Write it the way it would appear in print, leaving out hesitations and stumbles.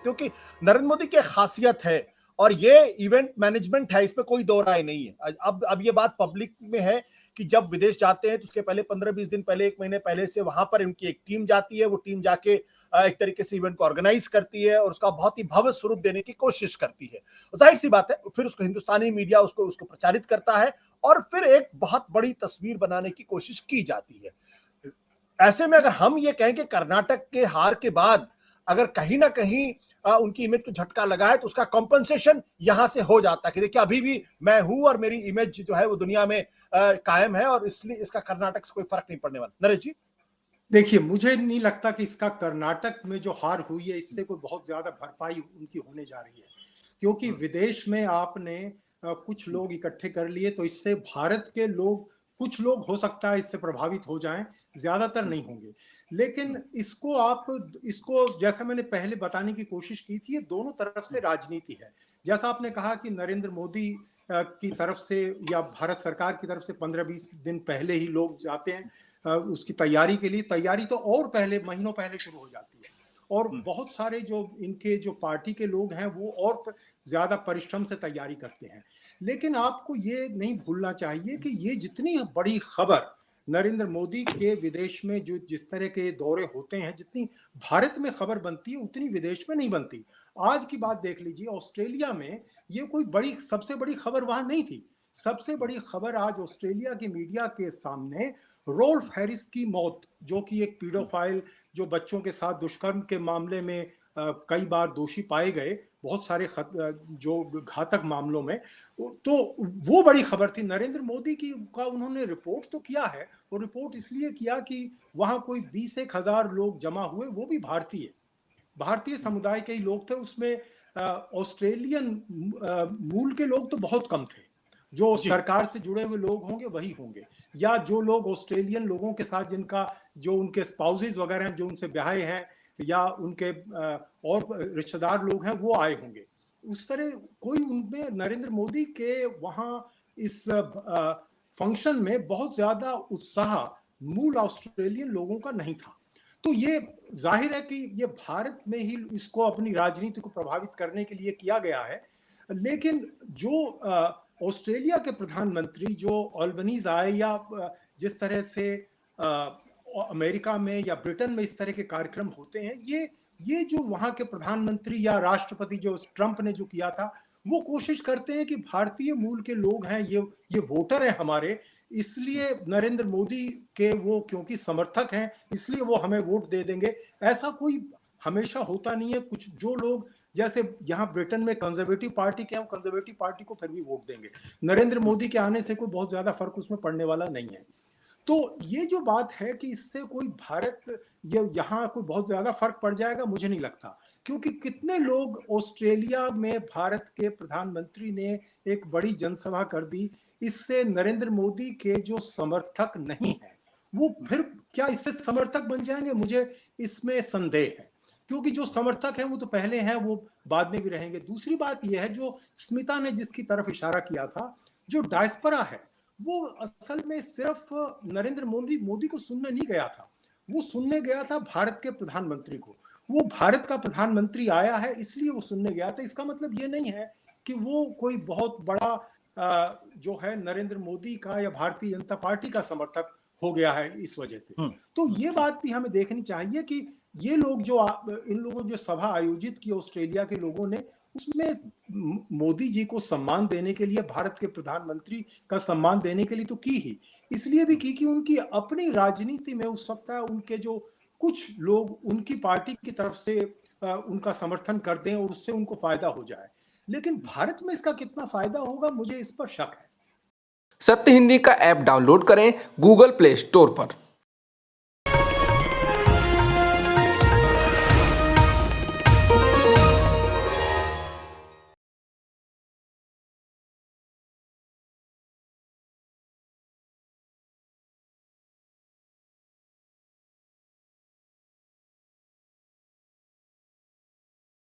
क्योंकि नरेंद्र मोदी की खासियत है और ये इवेंट मैनेजमेंट है, इसमें कोई दो राय नहीं है। अब ये बात पब्लिक में है कि जब विदेश जाते हैं तो उसके पहले 15-20 दिन पहले, 1 महीने पहले से वहां पर उनकी एक टीम जाती है। वो टीम जाके एक तरीके से इवेंट को ऑर्गेनाइज करती है और उसका बहुत ही भव्य स्वरूप देने की कोशिश करती है। जाहिर सी बात है, फिर उसको हिंदुस्तानी मीडिया उसको उसको प्रचारित करता है और फिर एक बहुत बड़ी तस्वीर बनाने की कोशिश की जाती है। ऐसे में अगर हम ये कहें कि कर्नाटक के हार के बाद अगर कहीं ना कहीं उनकी इमेज को झटका लगा है, तो उसका कॉम्पनसेशन यहां से हो जाता है कि देखिए अभी भी मैं हूं और मेरी इमेज जो है वो दुनिया में कायम है और इसलिए इसका कर्नाटक से कोई फर्क नहीं पड़ने वाला। नरेश जी, देखिए, मुझे नहीं लगता कि इसका कर्नाटक में जो हार हुई है इससे कोई बहुत ज्यादा भरपाई उनकी होने जा रही है, क्योंकि विदेश में आपने कुछ लोग इकट्ठे कर लिए, तो इससे भारत के लोग, कुछ लोग हो सकता है इससे प्रभावित हो जाएं, ज्यादातर नहीं होंगे। लेकिन इसको जैसा मैंने पहले बताने की कोशिश की थी, ये दोनों तरफ से राजनीति है। जैसा आपने कहा कि नरेंद्र मोदी की तरफ से या भारत सरकार की तरफ से 15-20 दिन पहले ही लोग जाते हैं उसकी तैयारी के लिए। तैयारी तो और पहले, महीनों पहले शुरू हो जाती है, और बहुत सारे जो इनके जो पार्टी के लोग हैं वो और ज्यादा परिश्रम से तैयारी करते हैं। लेकिन आपको ये नहीं भूलना चाहिए कि ये जितनी बड़ी खबर नरेंद्र मोदी के विदेश में जो जिस तरह के दौरे होते हैं, जितनी भारत में खबर बनती है उतनी विदेश में नहीं बनती। आज की बात देख लीजिए, ऑस्ट्रेलिया में ये कोई बड़ी, सबसे बड़ी खबर वहां नहीं थी। सबसे बड़ी खबर आज ऑस्ट्रेलिया की मीडिया के सामने रोल्फ हैरिस की मौत, जो कि एक पीडोफाइल, जो बच्चों के साथ दुष्कर्म के मामले में कई बार दोषी पाए गए, बहुत सारे जो घातक मामलों में, तो वो बड़ी खबर थी। नरेंद्र मोदी की का उन्होंने रिपोर्ट तो किया है, और रिपोर्ट इसलिए किया कि वहां कोई 20,000 लोग जमा हुए, वो भी भारतीय समुदाय के ही लोग थे। उसमें ऑस्ट्रेलियन मूल के लोग तो बहुत कम थे। जो सरकार से जुड़े हुए लोग होंगे वही होंगे, या जो लोग ऑस्ट्रेलियन लोगों के साथ जिनका, जो उनके स्पाउसेस वगैरह हैं, जो उनसे ब्याहे हैं, या उनके और रिश्तेदार लोग हैं, वो आए होंगे। उस तरह कोई उनमें नरेंद्र मोदी के वहां इस फंक्शन में बहुत ज्यादा उत्साह मूल ऑस्ट्रेलियन लोगों का नहीं था। तो ये जाहिर है कि ये भारत में ही इसको अपनी राजनीति को प्रभावित करने के लिए किया गया है। लेकिन जो ऑस्ट्रेलिया के प्रधानमंत्री जो अल्बनीज आए, या जिस तरह से अमेरिका में या ब्रिटेन में इस तरह के कार्यक्रम होते हैं, ये जो वहां के प्रधानमंत्री या राष्ट्रपति जो ट्रंप ने जो किया था, वो कोशिश करते हैं कि भारतीय मूल के लोग हैं, ये वोटर हैं हमारे, इसलिए नरेंद्र मोदी के वो क्योंकि समर्थक हैं, इसलिए वो हमें वोट दे देंगे। ऐसा कोई हमेशा होता नहीं है। कुछ जो लोग, जैसे यहाँ ब्रिटेन में कंजर्वेटिव पार्टी के हैं, कंजर्वेटिव पार्टी को फिर भी वोट देंगे। नरेंद्र मोदी के आने से कोई बहुत ज्यादा फर्क उसमें पड़ने वाला नहीं है। तो ये जो बात है कि इससे कोई भारत यहाँ कोई बहुत ज्यादा फर्क पड़ जाएगा, मुझे नहीं लगता, क्योंकि कितने लोग ऑस्ट्रेलिया में भारत के प्रधानमंत्री ने एक बड़ी जनसभा कर दी, इससे नरेंद्र मोदी के जो समर्थक नहीं है वो फिर क्या इससे समर्थक बन जाएंगे, मुझे इसमें संदेह है। क्योंकि जो समर्थक हैं वो तो पहले हैं, वो बाद में भी रहेंगे। दूसरी बात यह है, जो स्मिता ने जिसकी तरफ इशारा किया था, जो डायस्पोरा है, वो असल में सिर्फ नरेंद्र मोदी को सुनने नहीं गया था, वो सुनने गया था भारत के प्रधानमंत्री को। वो भारत का प्रधानमंत्री आया है इसलिए वो सुनने गया था। इसका मतलब ये नहीं है कि वो कोई बहुत बड़ा जो है नरेंद्र मोदी का या भारतीय जनता पार्टी का समर्थक हो गया है इस वजह से। तो ये बात भी हमें देखनी चाहिए कि ये लोग जो इन लोगों जो सभा आयोजित की ऑस्ट्रेलिया के लोगों ने, उसमें मोदी जी को सम्मान देने के लिए, भारत के प्रधानमंत्री का सम्मान देने के लिए तो की ही, इसलिए भी की कि उनकी अपनी राजनीति में उस वक्त उनके जो कुछ लोग उनकी पार्टी की तरफ से उनका समर्थन कर दें और उससे उनको फायदा हो जाए। लेकिन भारत में इसका कितना फायदा होगा, मुझे इस पर शक है। सत्य हिंदी का ऐप डाउनलोड करें गूगल प्ले स्टोर पर।